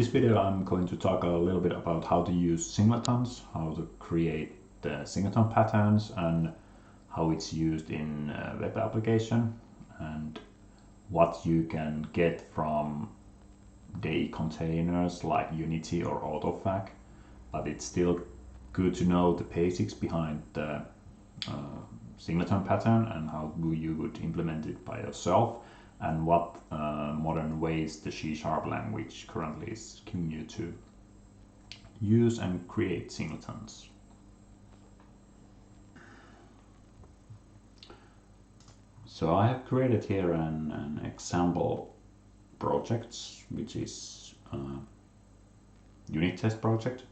this video I'm going to talk a little bit about how to use singletons, how to create the singleton patterns and how it's used in web application and what you can get from DE containers like Unity or AutoFac, but it's still good to know the basics behind the singleton pattern and how you would implement it by yourself and what modern ways the C# language currently is giving you to use and create singletons. So I have created here an example project, which is a unit test project,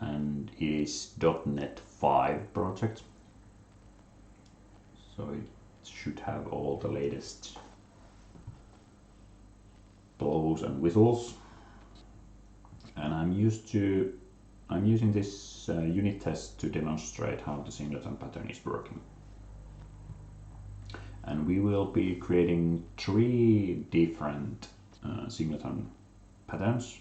and it is .NET 5 project. So it should have all the latest blows and whistles. And I'm using this unit test to demonstrate how the singleton pattern is working. And we will be creating 3 different singleton patterns,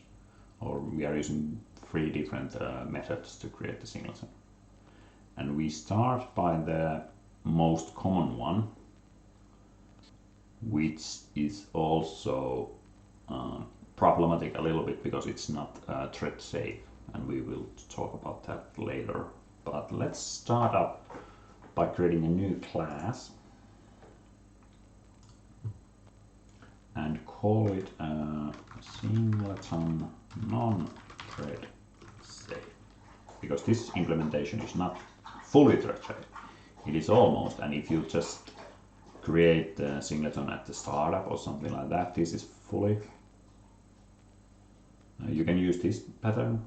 or we are using 3 different methods to create the singleton. And we start by the most common one, which is also problematic a little bit because it's not thread safe, and we will talk about that later. But let's start up by creating a new class and call it singleton non-thread safe, because this implementation is not fully thread safe. It is almost, and if you just create the singleton at the startup or something like that, this is fully. You can use this pattern,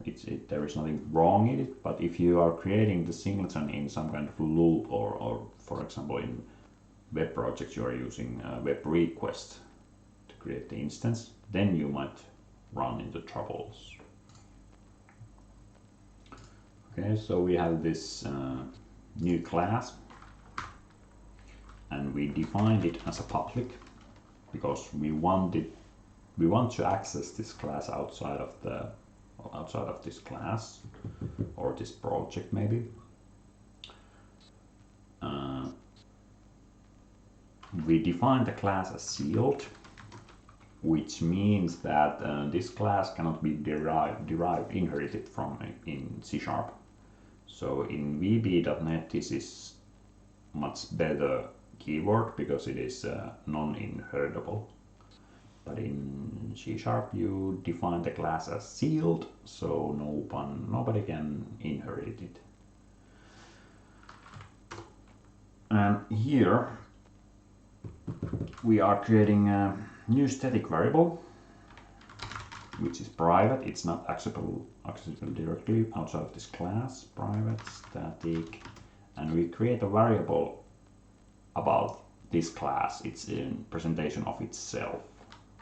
there is nothing wrong in it, but if you are creating the singleton in some kind of loop or for example in web projects you are using web request to create the instance, then you might run into troubles. Okay, so we have this new class, and we defined it as a public because we want to access this class outside of this class or this project maybe. We define the class as sealed, which means that this class cannot be inherited from in C#. So in VB.NET this is much better keyword because it is non-inheritable. But in C# you define the class as sealed, so nobody can inherit it. And here we are creating a new static variable, which is private. It's not accessible directly outside of this class. Private static, and we create a variable about this class. It's in presentation of itself.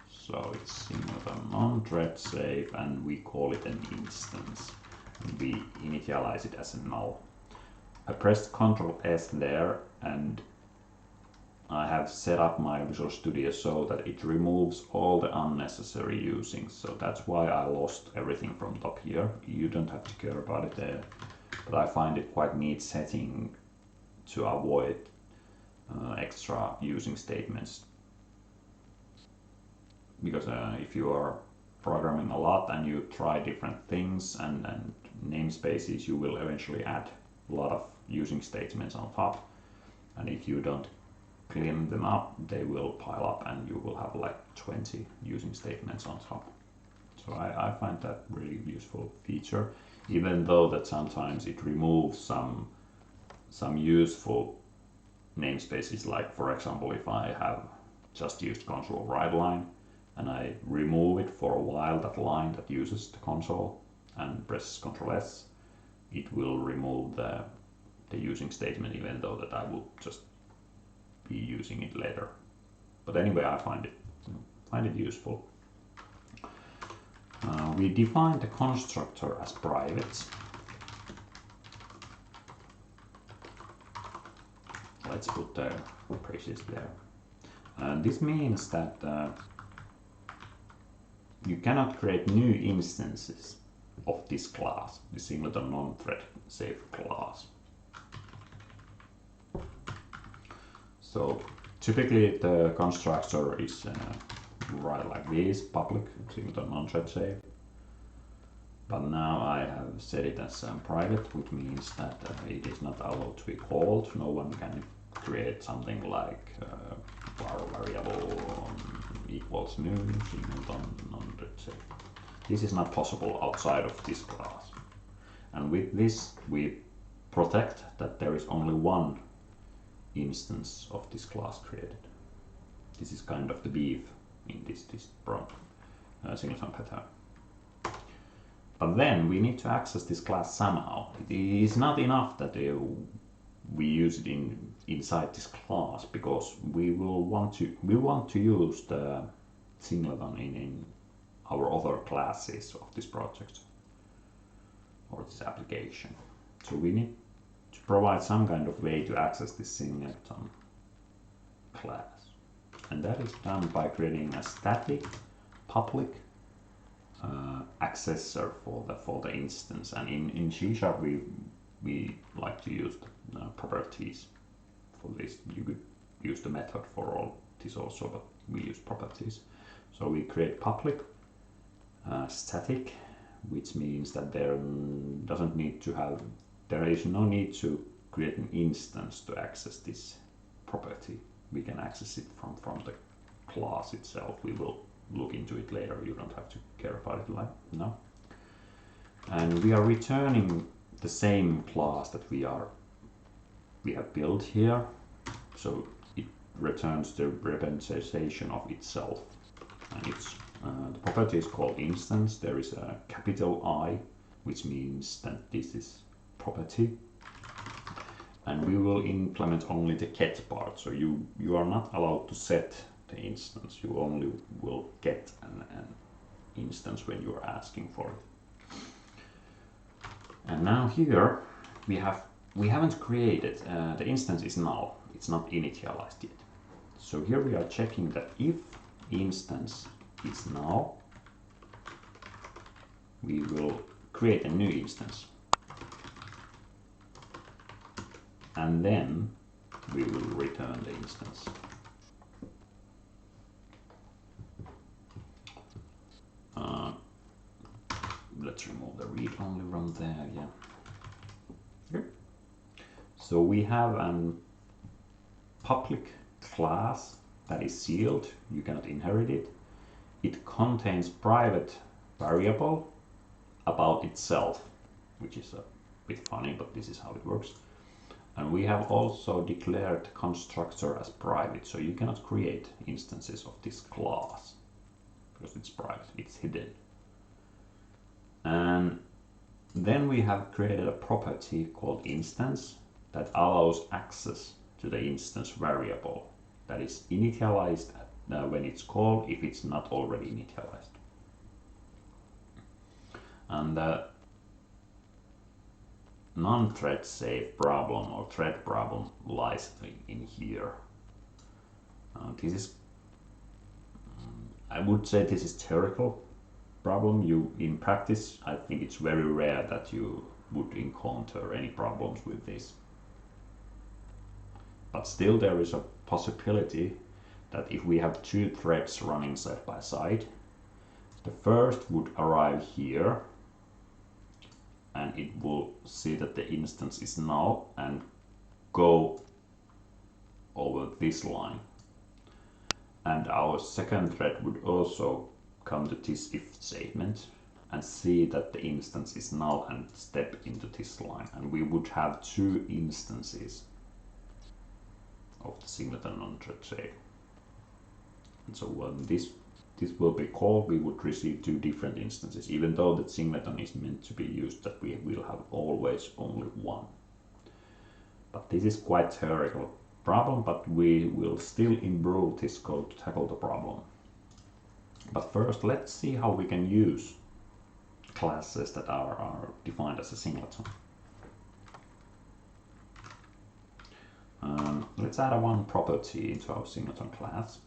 So it's singleton non-thread safe, and we call it an instance. And we initialize it as a null. I pressed Ctrl S there, and I have set up my Visual Studio so that it removes all the unnecessary usings. So that's why I lost everything from top here. You don't have to care about it there, but I find it quite neat setting to avoid extra using statements. Because if you are programming a lot and you try different things and namespaces, you will eventually add a lot of using statements on top. And if you don't clean them up, they will pile up and you will have like 20 using statements on top. So I find that really useful feature, even though that sometimes it removes some useful namespaces. Like for example, if I have just used console write line, and I remove it for a while, that line that uses the console, and press Ctrl S, it will remove the using statement, even though that I will just be using it later. But anyway, I find it useful. We define the constructor as private. Let's put the braces there. And this means that you cannot create new instances of this class, the Singleton non-thread safe class. So typically the constructor is right like this, public Singleton non-thread safe. But now I have set it as private, which means that it is not allowed to be called. No one can create something like var variable equals new Singleton non-thread safe. This is not possible outside of this class. And with this we protect that there is only one instance of this class created. This is kind of the beef in this Singleton pattern. But then we need to access this class somehow. It is not enough that we use it inside this class, because we want to use the Singleton in our other classes of this project or this application. So we need to provide some kind of way to access this Singleton class, and that is done by creating a static public accessor for the instance. And in C# we like to use the properties for this. You could use the method for all this also, but we use properties. So we create public static, which means that there is no need to create an instance to access this property. We can access it from the class itself. We will look into it later. You don't have to care about it like now. And we are returning the same class that we have built here. So it returns the representation of itself, and it's the property is called instance. There is a capital I, which means that this is property, and we will implement only the get part. So you are not allowed to set the instance. You only will get an instance when you are asking for it. And now here we haven't created the instance is null. It's not initialized yet. So here we are checking that if instance is null, we will create a new instance, and then we will return the instance. Let's remove the read-only from there. Yeah. Okay. So we have a public class that is sealed. You cannot inherit it. It contains private variable about itself, which is a bit funny, but this is how it works. And we have also declared the constructor as private, so you cannot create instances of this class because it's private, it's hidden. And then we have created a property called instance that allows access to the instance variable that is initialized when it's called, if it's not already initialized. And the non-thread safe problem or thread problem lies in here. This is, I would say this is theoretical problem. In practice, I think it's very rare that you would encounter any problems with this. But still there is a possibility that if we have two threads running side by side, the first would arrive here and it will see that the instance is null and go over this line. And our second thread would also come to this if statement and see that the instance is null and step into this line. And we would have two instances of the Singleton non-thread safe. And so when this will be called, we would receive two different instances, even though that Singleton is meant to be used that we will have always only one. But this is quite theoretical problem, but we will still improve this code to tackle the problem. But first, let's see how we can use classes that are defined as a singleton. Let's add one property into our singleton class.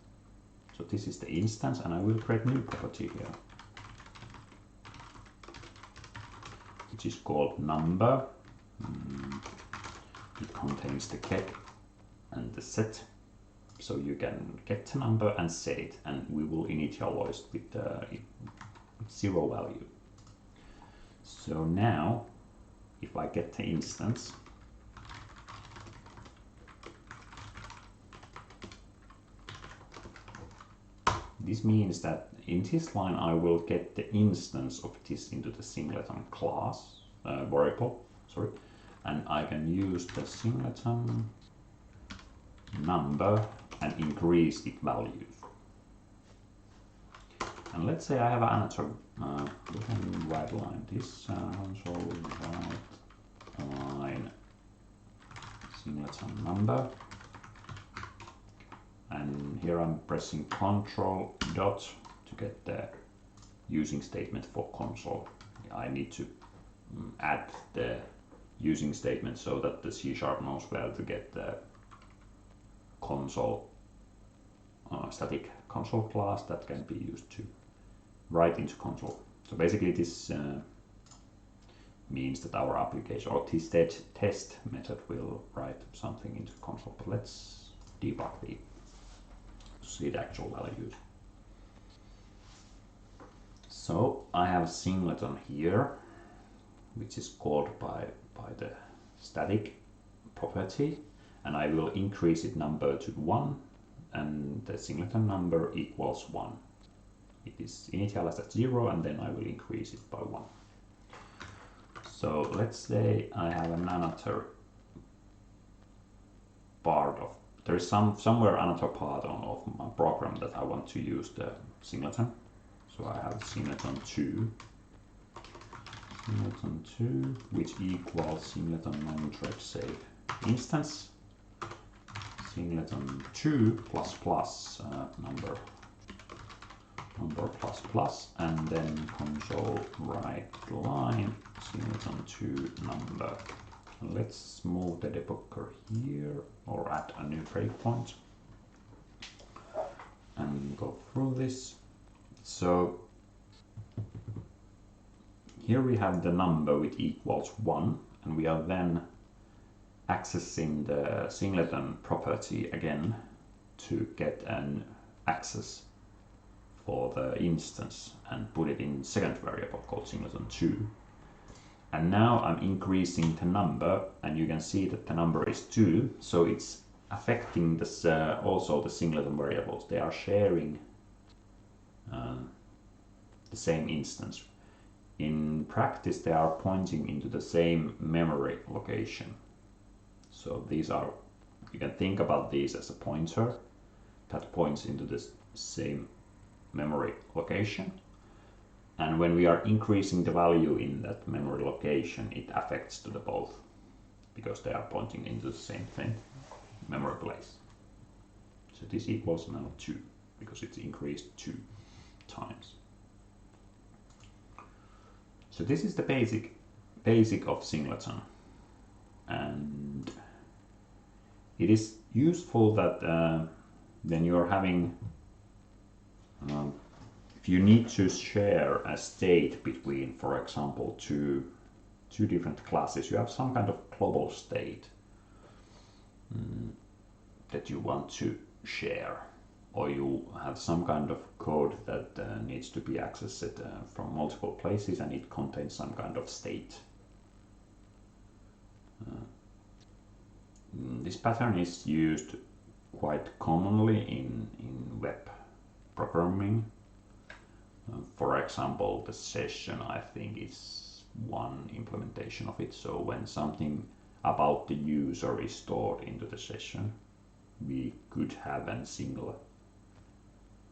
So this is the instance, and I will create a new property here. which is called number. It contains the get and the set, so you can get the number and set it, and we will initialize with 0 value. So now if I get the instance, this means that in this line I will get the instance of this into the Singleton class variable, sorry, and I can use the Singleton number and increase its values. And let's say I have another we can write line this console write line Singleton number, and here I'm pressing Control dot to get the using statement for console. I need to add the using statement so that the C# knows where to get the console static console class that can be used to write into console. So basically this means that our application or this test method will write something into console. But let's debug the see the actual values. So I have Singleton here, which is called by the static property, and I will increase its number to 1, and the Singleton number equals 1. It is initialized at 0, and then I will increase it by 1. So let's say I have another part of, there is somewhere another part of my program that I want to use the Singleton. So I have Singleton 2, which equals Singleton non-thread safe instance, Singleton 2 plus plus number plus plus, and then console write line Singleton 2 number. Let's move the debugger here or add a new breakpoint and go through this. So here we have the number which equals 1, and we are then accessing the Singleton property again to get an access for the instance and put it in second variable called Singleton 2. And now I'm increasing the number, and you can see that the number is 2, so it's affecting this also the Singleton variables. They are sharing the same instance. In practice they are pointing into the same memory location. So these are, you can think about these as a pointer that points into the same memory location, and when we are increasing the value in that memory location, it affects to the both because they are pointing into the same thing, memory place. So this equals now 2 because it's increased 2 times. So this is the basic of Singleton, and it is useful that when you are having if you need to share a state between, for example, two different classes, you have some kind of global state that you want to share, or you have some kind of code that needs to be accessed from multiple places, and it contains some kind of state. This pattern is used quite commonly in web programming. For example, the session, I think, is one implementation of it. So when something about the user is stored into the session, we could have a single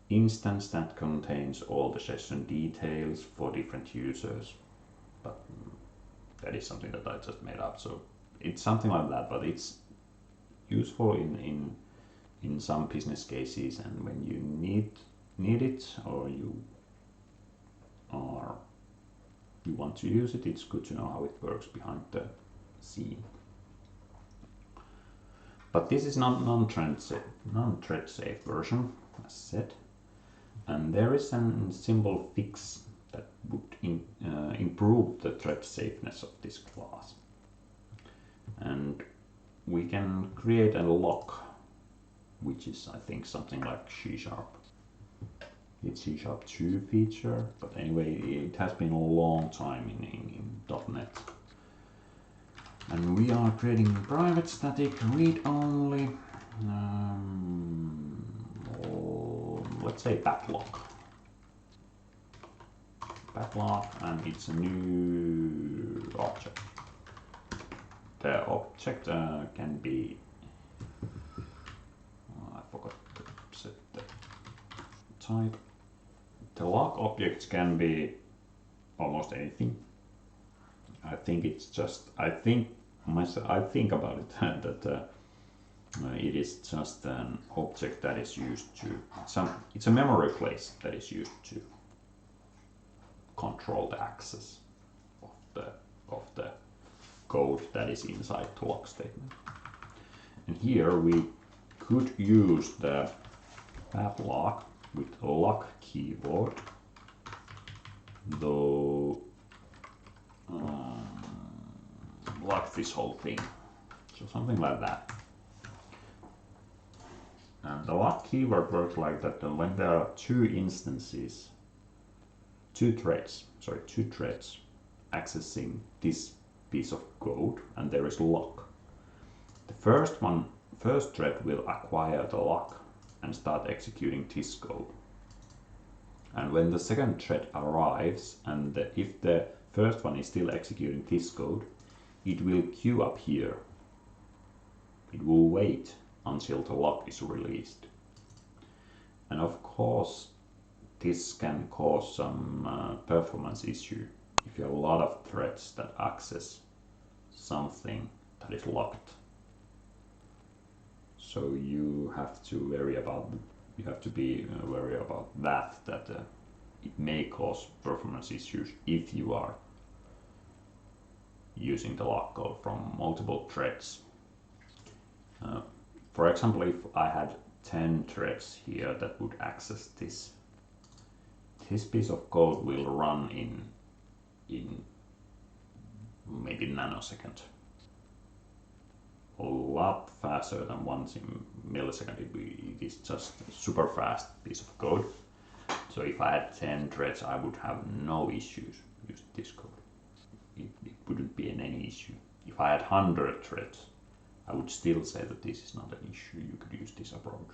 instance that contains all the session details for different users. But that is something that I just made up. So it's something like that, but it's useful in some business cases, and when you need it, or you want to use it, it's good to know how it works behind the scene. But this is not non-thread safe version, as said, and there is a simple fix that would improve the thread safeness of this class. And we can create a lock, which is I think something like C#. It's C#2 feature, but anyway, it has been a long time in .NET. And we are creating private static read-only, let's say backlock. Backlock, and it's a new object. The object can be, I forgot to set the type. The lock objects can be almost anything. I think it's just, I think about it that it is just an object that is used to, it's a memory place that is used to control the access of the code that is inside the lock statement. And here we could use the padlock with lock keyword, though lock this whole thing, so something like that. And the lock keyword works like that when there are two threads accessing this piece of code and there is lock. The first thread will acquire the lock and start executing this code. And when the second thread arrives, and if the first one is still executing this code, it will queue up here. It will wait until the lock is released. And of course, this can cause some performance issue if you have a lot of threads that access something that is locked. So you have to be wary about that it may cause performance issues if you are using the lock code from multiple threads. For example, if I had 10 threads here that would access this piece of code will run in maybe nanosecond. A lot faster than once in millisecond. It is just a super fast piece of code. So if I had 10 threads, I would have no issues using this code. It wouldn't be any issue. If I had 100 threads, I would still say that this is not an issue. You could use this approach.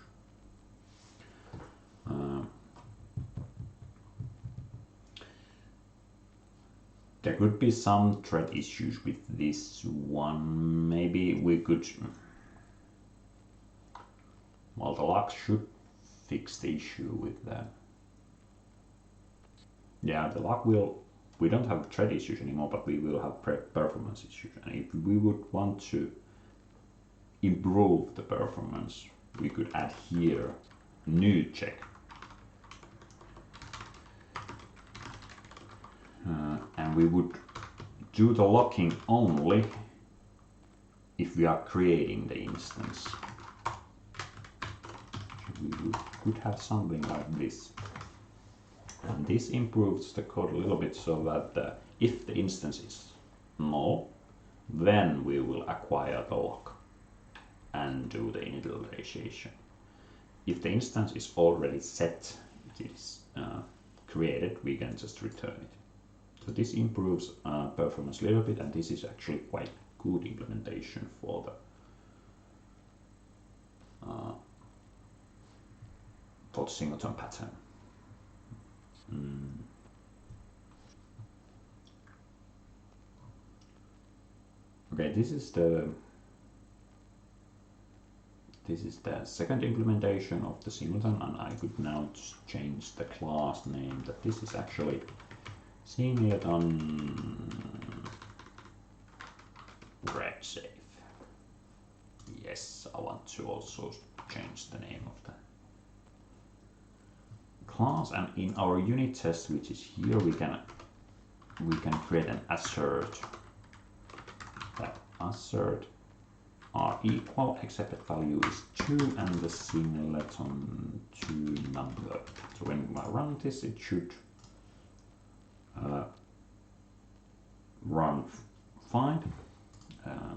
There could be some thread issues with this one. Maybe we could, well, the lock should fix the issue with the, yeah, the lock will, we don't have thread issues anymore, but we will have performance issues. And if we would want to improve the performance, we could add here new check. And we would do the locking only if we are creating the instance. We could have something like this. And this improves the code a little bit so that if the instance is null, then we will acquire the lock and do the initialization. If the instance is already set, it is created, we can just return it. So this improves performance a little bit, and this is actually quite good implementation for the Singleton pattern. Okay, this is the second implementation of the Singleton, and I could now change the class name. That this is actually Singleton thread safe. Yes, I want to also change the name of the class, and in our unit test, which is here, we can create an assert. That assert are equal, accepted value is 2, and the Singleton 2 number. So when I run this, it should run find.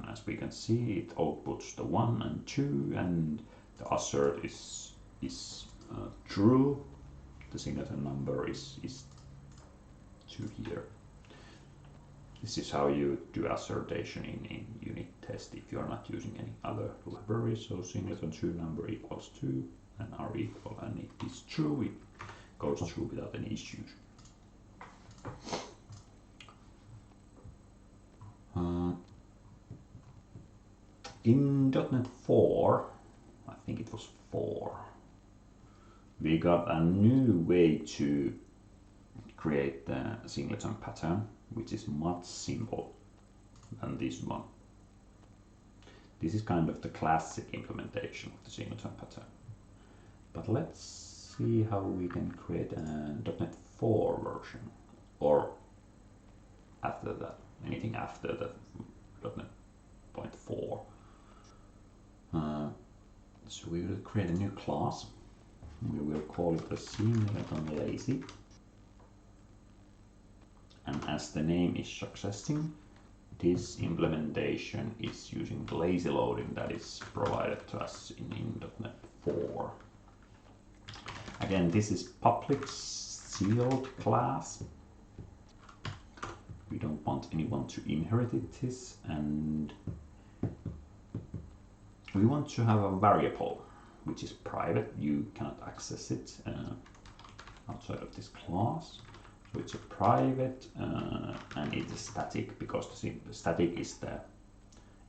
As we can see, it outputs the 1 and 2, and the assert is true. The singleton number is 2 here. This is how you do assertion in unit test if you are not using any other library. So singleton true number equals 2 and are equal, and it is true. It goes through without any issues. In .NET 4, I think it was 4, we got a new way to create the singleton pattern, which is much simpler than this one. This is kind of the classic implementation of the singleton pattern. But let's see how we can create a .NET 4 version, or after that, anything after the .NET 4. So we will create a new class. We will call it the singleton lazy. And as the name is suggesting, this implementation is using the lazy loading that is provided to us in .NET 4. Again, this is public sealed class. We don't want anyone to inherit this, and we want to have a variable which is private. You cannot access it outside of this class. So it's a private and it is static, because the static is the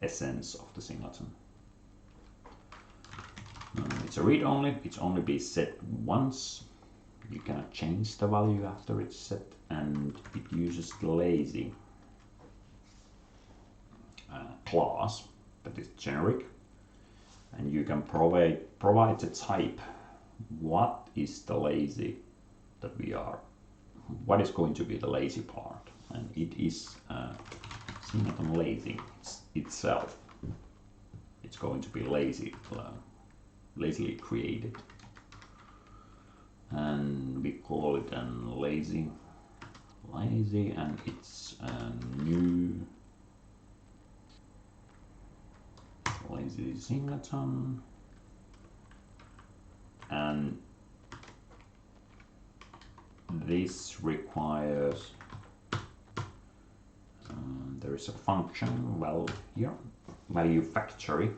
essence of the singleton. It's a read-only. It's only be set once. You cannot change the value after it's set, and it uses the lazy class that is generic, and you can provide the type. What is the lazy that we are? What is going to be the lazy part? And it is singleton lazy itself. It's going to be lazy, lazily created, and we call it lazy, and it's a new lazy singleton, and this requires there is a function value factory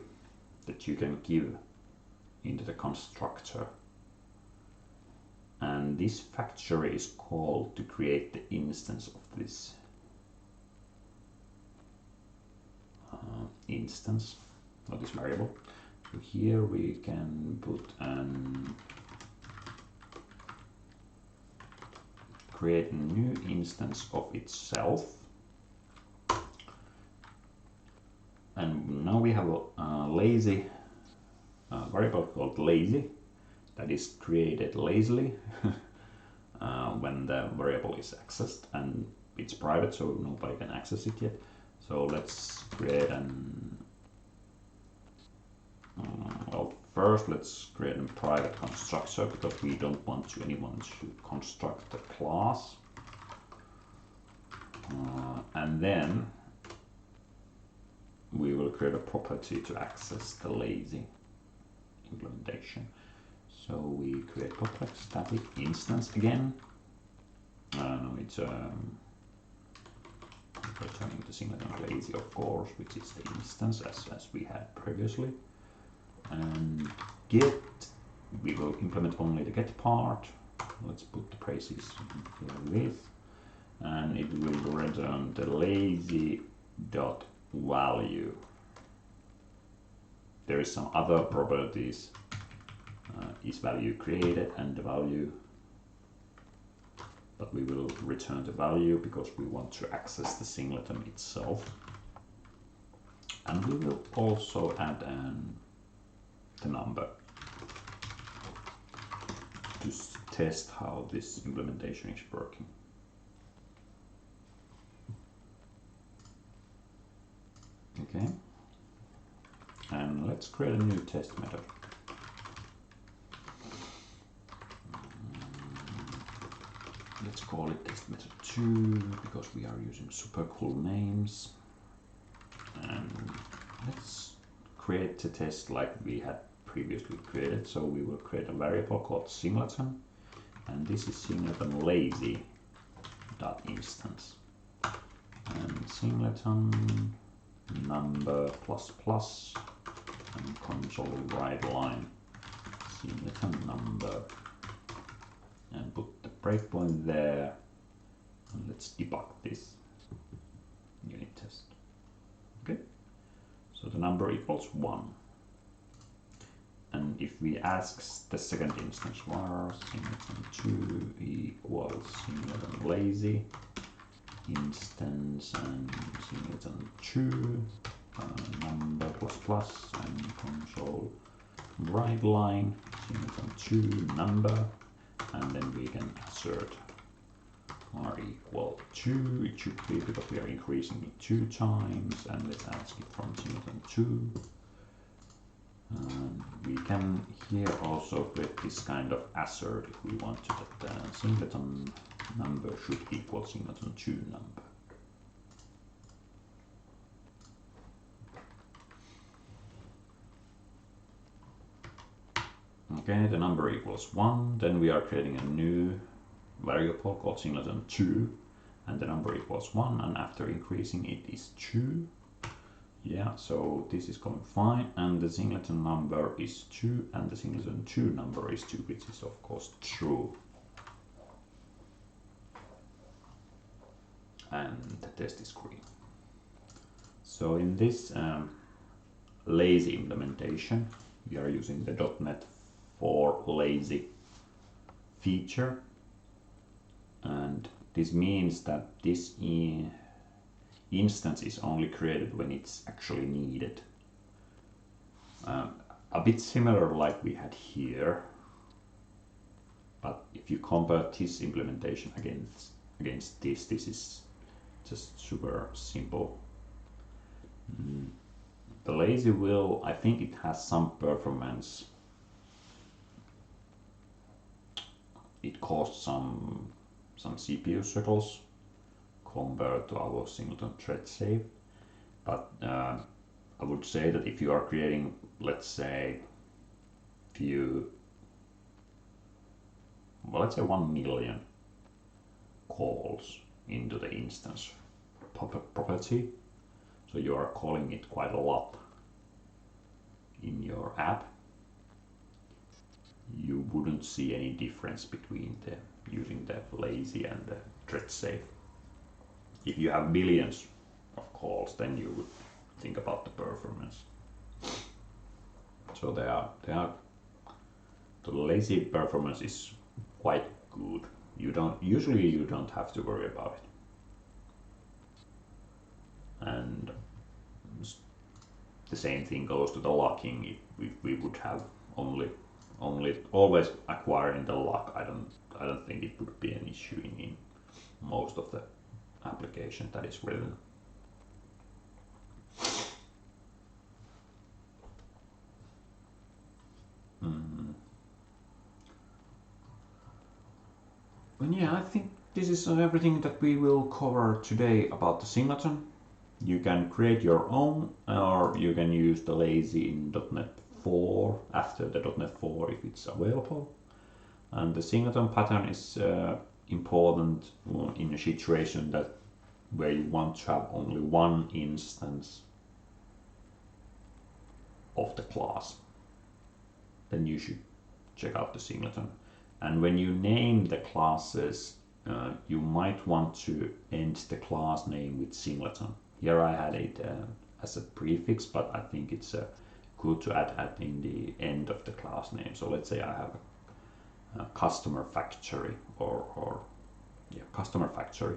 that you can give into the constructor, and this factory is called to create the instance of this instance of this variable. So here we can put create a new instance of itself, and now we have a lazy variable called lazy that is created lazily when the variable is accessed, and it's private, so nobody can access it yet. So let's create first let's create a private constructor, because we don't want anyone to construct the class. And then we will create a property to access the lazy implementation. So we create public static instance again. No, it's returning the singleton lazy, of course, which is the instance as we had previously. And get, we will implement only the get part. Let's put the braces with, and it will return the lazy dot value. There is some other properties, is value created and the value, but we will return the value because we want to access the singleton itself. And we will also add the number to test how this implementation is working. Okay, and let's create a new test method. let's call it test method 2 because we are using super cool names. And let's create the test like we had previously created. So we will create a variable called Singleton, and this is Singleton lazy dot instance, and Singleton number plus plus and console write line Singleton number, and put the breakpoint there, and let's debug this unit test. Okay, so the number equals 1. And if we ask the second instance var Singleton 2 equals Singleton lazy instance and Singleton 2 number plus plus and console write line Singleton 2 number, and then we can assert r equal 2. It should be because we are increasing it 2 times, and let's ask it from Singleton 2. We can here also create this kind of assert if we want to, that Singleton number should equal Singleton 2 number. Okay, the number equals 1, then we are creating a new variable called Singleton 2, and the number equals 1, and after increasing it is 2. Yeah, so this is going fine, and the Singleton number is 2, and the Singleton 2 number is 2, which is of course true. And the test is green. So in this lazy implementation, we are using the .NET 4 lazy feature, and this means that this instance is only created when it's actually needed. A bit similar like we had here, but if you compare this implementation against this is just super simple. The lazy will, I think it has some performance. It costs some CPU cycles compared to our Singleton thread save, but I would say that if you are creating, let's say, let's say 1 million calls into the instance property, so you are calling it quite a lot in your app, you wouldn't see any difference between using the lazy and the thread save. If you have billions of calls, then you would think about the performance. So the lazy performance is quite good. Usually you don't have to worry about it. And the same thing goes to the locking. If we would have only always acquiring the lock, I don't think it would be an issue in most of the application that is written. And yeah, I think this is everything that we will cover today about the Singleton. You can create your own, or you can use the lazy in .NET 4 after the .NET 4 if it's available. And the Singleton pattern is important in a situation where you want to have only one instance of the class. Then you should check out the Singleton. And when you name the classes, you might want to end the class name with Singleton. Here I had it as a prefix, but I think it's good to add in the end of the class name. So let's say I have a customer factory customer factory,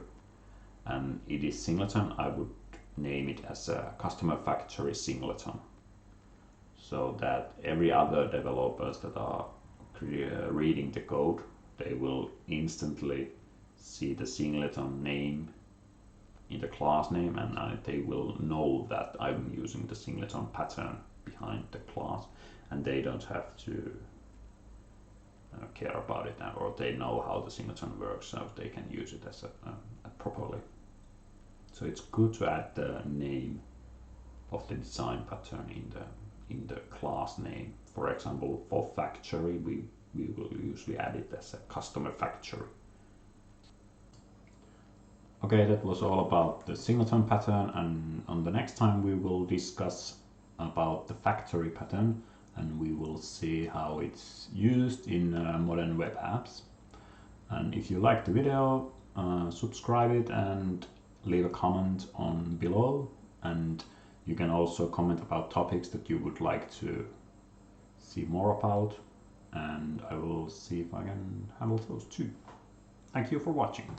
and it is Singleton. I would name it as a customer factory Singleton, so that every other developers that are reading the code, they will instantly see the Singleton name in the class name, and they will know that I'm using the Singleton pattern behind the class, and they don't have to care about it, or they know how the Singleton works, so they can use it as properly. So it's good to add the name of the design pattern in the class name. For example, for factory, we will usually add it as a customer factory. Okay, that was all about the Singleton pattern, and on the next time we will discuss about the factory pattern, and we will see how it's used in modern web apps. And if you like the video, subscribe it and leave a comment on below, and you can also comment about topics that you would like to see more about, and I will see if I can handle those too. Thank you for watching.